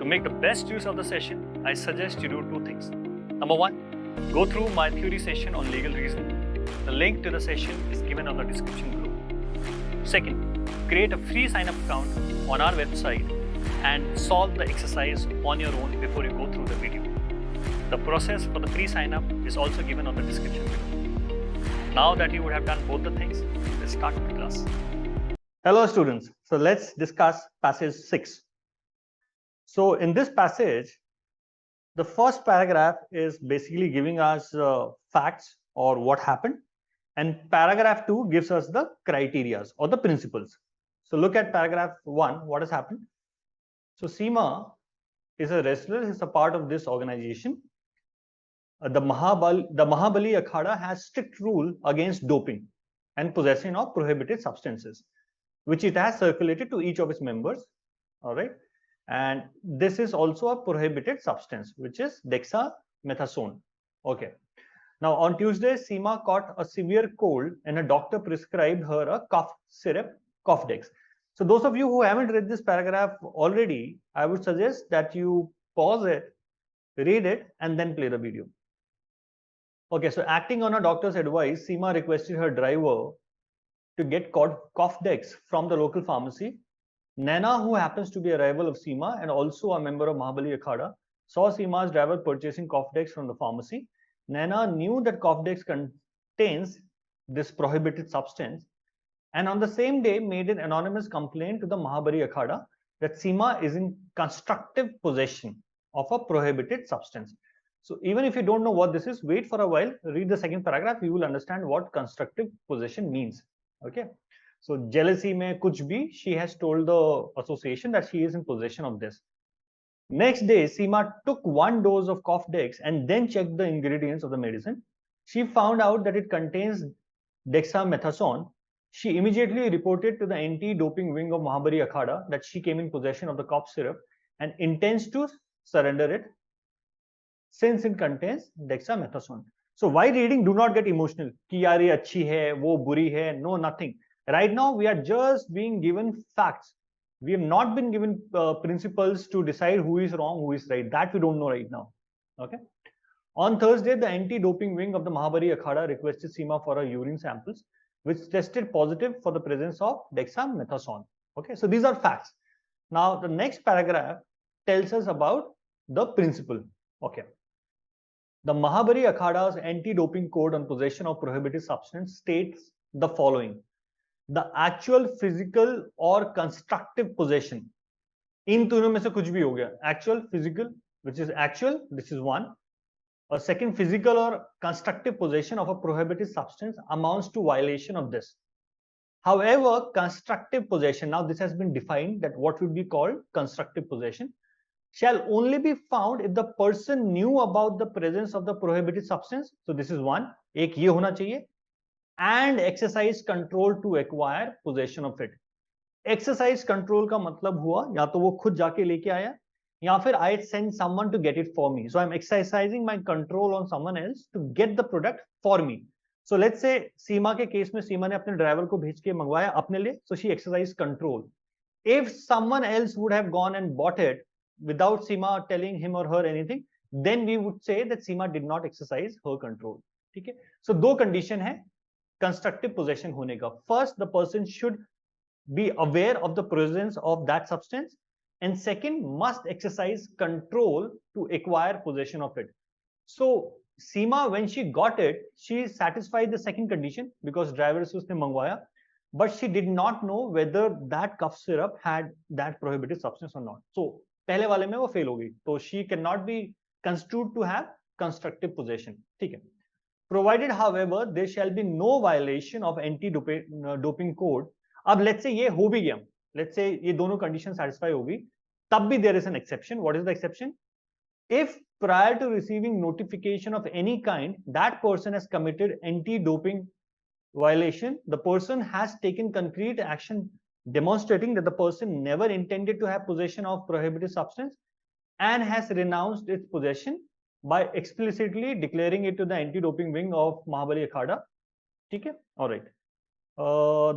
To make the best use of the session, I suggest you do two things. Number one, go through my theory session on legal reasoning. The link to the session is given on the description below. Second, create a free sign-up account on our website and solve the exercise on your own before you go through the video. The process for the free sign-up is also given on the description below. Now that you would have done both the things, let's start the class. Hello students, so let's discuss passage 6. So in this passage, the first paragraph is basically giving us facts or what happened, and paragraph 2 gives us the criteria or the principles. So look at paragraph 1, what has happened. So Seema is a wrestler, is a part of this organization. The Mahabali Akhada has strict rule against doping and possession of prohibited substances, which it has circulated to each of its members. All right. And this is also a prohibited substance, which is dexamethasone. Okay. Now on Tuesday, Seema caught a severe cold and a doctor prescribed her a cough syrup, Cofdex. So those of you who haven't read this paragraph already, I would suggest that you pause it, read it, and then play the video. Okay, so acting on a doctor's advice, Seema requested her driver to get Cofdex from the local pharmacy. Naina, who happens to be a rival of Seema and also a member of Mahabali Akhada, saw Seema's driver purchasing Cofdex from the pharmacy. Naina knew that Cofdex contains this prohibited substance, and on the same day made an anonymous complaint to the Mahabali Akhada that Seema is in constructive possession of a prohibited substance. So even if you don't know what this is, wait for a while, read the second paragraph, you will understand what constructive possession means. Okay. So jealousy mein kuch bhi, she has told the association that she is in possession of this. Next day, Seema took 1 dose of Cofdex and then checked the ingredients of the medicine. She found out that it contains dexamethasone. She immediately reported to the anti-doping wing of Mahabali Akhada that she came in possession of the cough syrup and intends to surrender it since it contains dexamethasone. So while reading, do not get emotional. Ki yaar ye achhi hai, wo buri hai. No, nothing. Right now, we are just being given facts. We have not been given principles to decide who is wrong, who is right. That we don't know right now. Okay. On Thursday, the anti-doping wing of the Mahabali Akhada requested Seema for her urine samples, which tested positive for the presence of dexamethasone. Okay. So these are facts. Now, the next paragraph tells us about the principle. Okay. The Mahabali Akhada's anti-doping code on possession of prohibited substance states the following. The actual, physical or constructive possession. In दोनों में से कुछ भी हो गया. Actual, physical, which is actual, this is one. A second, physical or constructive possession of a prohibited substance amounts to violation of this. However, constructive possession, now this has been defined that what would be called constructive possession, shall only be found if the person knew about the presence of the prohibited substance. So this is one. एक ये होना चाहिए. And exercise control to acquire possession of it. Exercise control का मतलब हुआ या तो वो खुद जाके लेके आया या फिर I send someone to get it for me. So I'm exercising my control on someone else to get the product for me. So let's say सीमा के केस में सीमा ने अपने ड्राइवर को भेज के मंगवाया अपने लिए. So she exercised control. If someone else would have gone and bought it without Seema telling him or her anything, then we would say that Seema did not exercise her control. ठीक है. So दो condition है constructive possession होने का. First, the person should be aware of the presence of that substance, and second, must exercise control to acquire possession of it. So Seema, when she got it, she satisfied the second condition because driver से उसने मंगवाया, but she did not know whether that cough syrup had that prohibited substance or not. So पहले वाले में वो fail हो गई, तो she cannot be construed to have constructive possession. ठीक है. Provided, however, there shall be no violation of anti-doping code. अब let's say ये हो भी गया, let's say ये दोनों conditions satisfy होगी, तब भी there is an exception. What is the exception? If prior to receiving notification of any kind, that person has committed anti-doping violation, the person has taken concrete action demonstrating that the person never intended to have possession of prohibited substance and has renounced its possession by explicitly declaring it to the anti-doping wing of Mahabali Akhada. Okay, all right.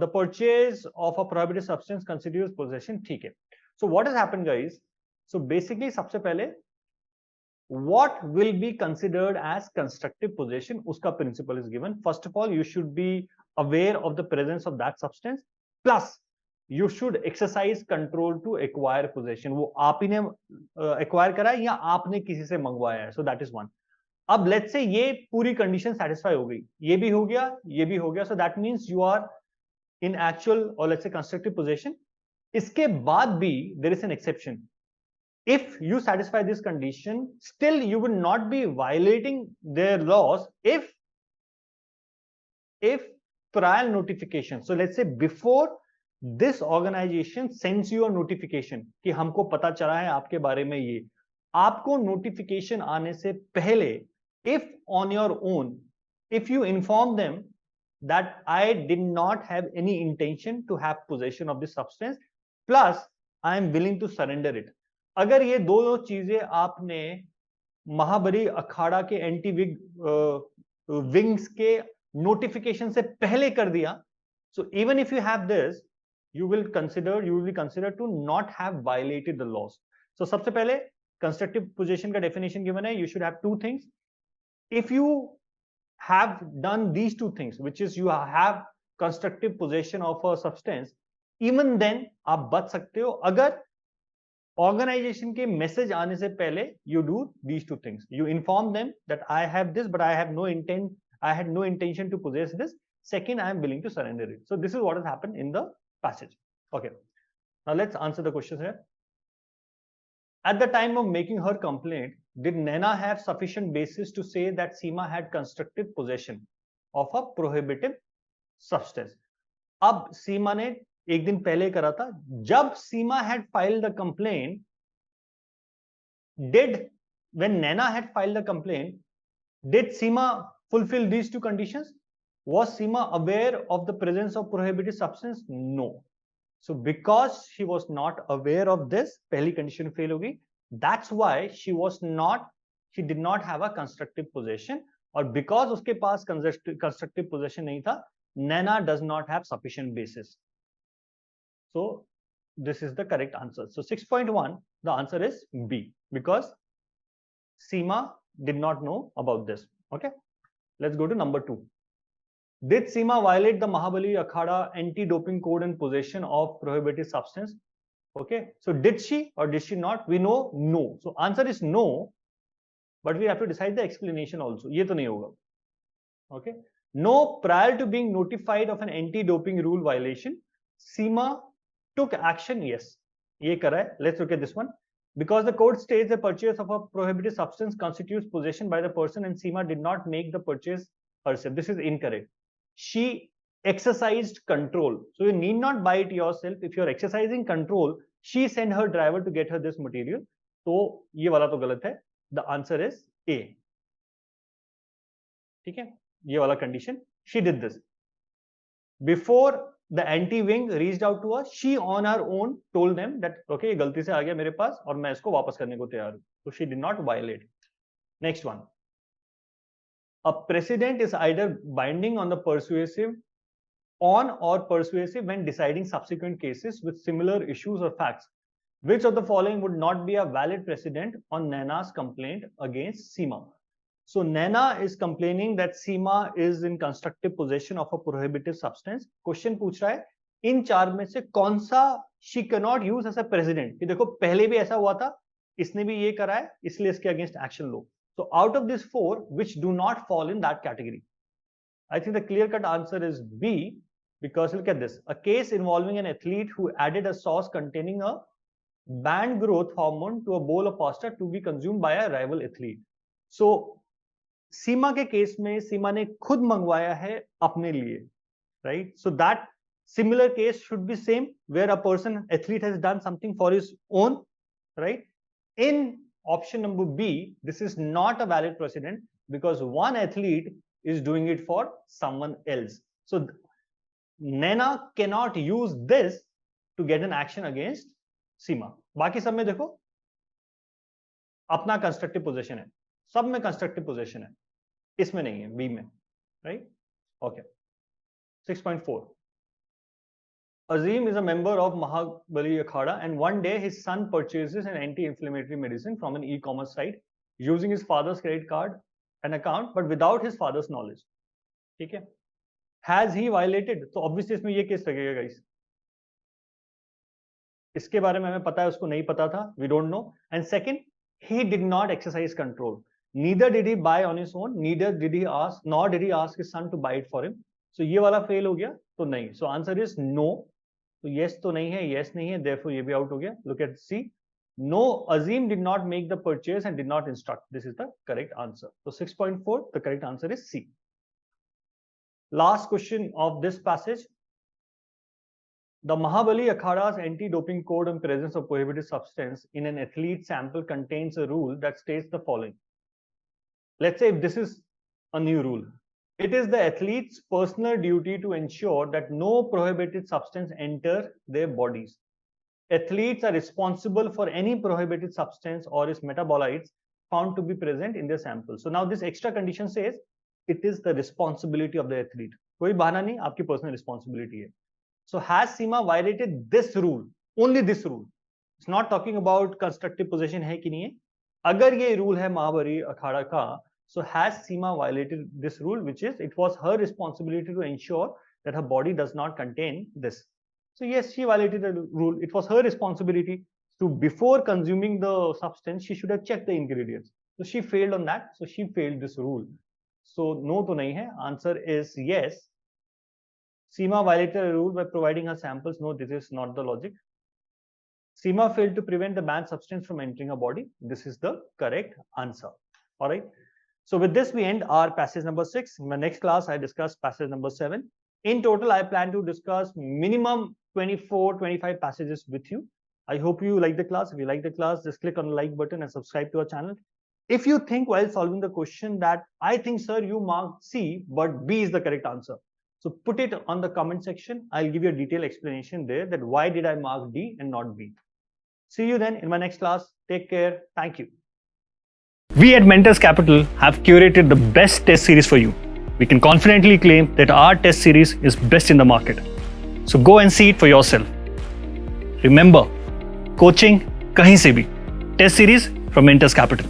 The purchase of a prohibited substance constitutes possession. Okay. So what has happened, guys? So basically सबसे पहले what will be considered as constructive possession, उसका principle is given. First of all, you should be aware of the presence of that substance, plus you should exercise control to acquire possession. वो आप ही ने acquire करा है या आपने किसी से मंगवाया है, so that is one. अब let's say ये पूरी condition satisfy हो गई, ये भी हो गया, so that means you are in actual or let's say constructive possession. इसके बाद भी there is an exception. If you satisfy this condition, still you will not be violating their laws if prior notification. So let's say before this organization sends you a notification कि हमको पता चला है आपके बारे में ये, आपको notification आने से पहले, if on your own, if you inform them that I did not have any intention to have possession of this substance, plus I am willing to surrender it. अगर ये दोनों चीजें आपने महाबली अखाड़ा के एंटी विंग्स के नोटिफिकेशन से पहले कर दिया, so even if you have this, you will be considered to not have violated the laws. So सबसे पहले constructive possession का definition given है, you should have two things. If you have done these two things, which is you have constructive possession of a substance, even then आप बच सकते हो अगर organization के message आने से पहले you do these two things. You inform them that I have this, but I had no intention to possess this. Second, I am willing to surrender it. So this is what has happened in the passage. Okay. Now let's answer the questions here. At the time of making her complaint, did Naina have sufficient basis to say that Seema had constructive possession of a prohibitive substance? अब सीमा ने एक दिन पहले करा था, जब सीमा had filed the complaint, when Naina had filed the complaint, did Seema fulfill these two conditions? Was Seema aware of the presence of prohibited substance? No. So because she was not aware of this, पहली condition fail होगी. That's why she did not have a constructive possession, और because उसके पास constructive possession नहीं था, Naina does not have sufficient basis. So this is the correct answer. So 6.1, the answer is B, because Seema did not know about this. Okay, let's go to number 2. Did Seema violate the Mahabali Akhada anti-doping code and possession of prohibited substance? Okay, so did she or did she not? We know no. So answer is no, but we have to decide the explanation also. ये तो नहीं होगा. Okay, no, prior to being notified of an anti-doping rule violation, Seema took action. Yes, ये करा है. Let's look at this one. Because the code states the purchase of a prohibited substance constitutes possession by the person, and Seema did not make the purchase herself. This is incorrect. She exercised control. So you need not buy it yourself. If you're exercising control, she sent her driver to get her this material. तो ये वाला तो गलत है. The answer is A. ठीक है, ये वाला condition. She did this. Before the anti-wing reached out to her, she on her own told them that okay, ये गलती से आ गया मेरे पास और मैं इसको वापस करने को तैयार हूँ. So she did not violate. Next one. A precedent is either binding on the persuasive when deciding subsequent cases with similar issues or facts. Which of the following would not be a valid precedent on Naina's complaint against Seema? So Naina is complaining that Seema is in constructive possession of a prohibitive substance. Question पूछ रहा है इन चार में से कौन सा she cannot use as a precedent? कि देखो पहले भी ऐसा हुआ था, इसने भी ये करा है, इसलिए इसके against action low. So out of these four, which do not fall in that category? I think the clear-cut answer is B, because look at this. A case involving an athlete who added a sauce containing a band growth hormone to a bowl of pasta to be consumed by a rival athlete. So सीमा के case में सीमा ने खुद मंगवाया है अपने लिए, right? So that similar case should be same, where a athlete has done something for his own, right? In option number B, this is not a valid precedent because one athlete is doing it for someone else. So Naina cannot use this to get an action against Seema. बाकी सब में देखो अपना constructive possession है, सब में constructive possession है, इसमें नहीं है, B में, right? Okay. 6.4. Azim is a member of Mahabali Akhada, and one day his son purchases an anti-inflammatory medicine from an e-commerce site using his father's credit card and account, but without his father's knowledge. ठीक है? Has he violated? तो obviously इसमें ये case लगेगा guys. इसके बारे में हमें पता है, उसको नहीं पता था. We don't know. And second, he did not exercise control. Neither did he buy on his own. Neither did he ask, nor did he ask his son to buy it for him. So ये वाला fail हो गया, तो नहीं. So answer is no. तो yes तो नहीं है, yes नहीं है. Therefore ये भी out हो गया. Look at C. No, Azim did not make the purchase and did not instruct. This is the correct answer. So 6.4, the correct answer is C. Last question of this passage. The Mahabali Akhada's anti-doping code on presence of prohibited substance in an athlete sample contains a rule that states the following. Let's say if this is a new rule. It is the athlete's personal duty to ensure that no prohibited substance enter their bodies. Athletes are responsible for any prohibited substance or its metabolites found to be present in their sample. So now this extra condition says it is the responsibility of the athlete. कोई बहाना नहीं, आपकी personal responsibility है. So has Seema violated this rule? Only this rule. It's not talking about constructive possession है कि नहीं है. अगर ये rule है महाबली अखाड़ा का, so has Seema violated this rule, which is it was her responsibility to ensure that her body does not contain this. So yes, she violated the rule. It was her responsibility to, before consuming the substance, she should have checked the ingredients. So she failed on that. So she failed this rule. So no to nahi hai. Answer is yes. Seema violated a rule by providing her samples. No, this is not the logic. Seema failed to prevent the banned substance from entering her body. This is the correct answer. All right. So with this, we end our passage number 6. In my next class, I discuss passage number 7. In total, I plan to discuss minimum 24-25 passages with you. I hope you like the class. If you like the class, just click on the like button and subscribe to our channel. If you think while solving the question that I think, sir, you marked C, but B is the correct answer. So put it on the comment section. I'll give you a detailed explanation there that why did I mark D and not B. See you then in my next class. Take care. Thank you. We at Mentors Capital have curated the best test series for you. We can confidently claim that our test series is best in the market. So go and see it for yourself. Remember, coaching kahin se bhi. Test series from Mentors Capital.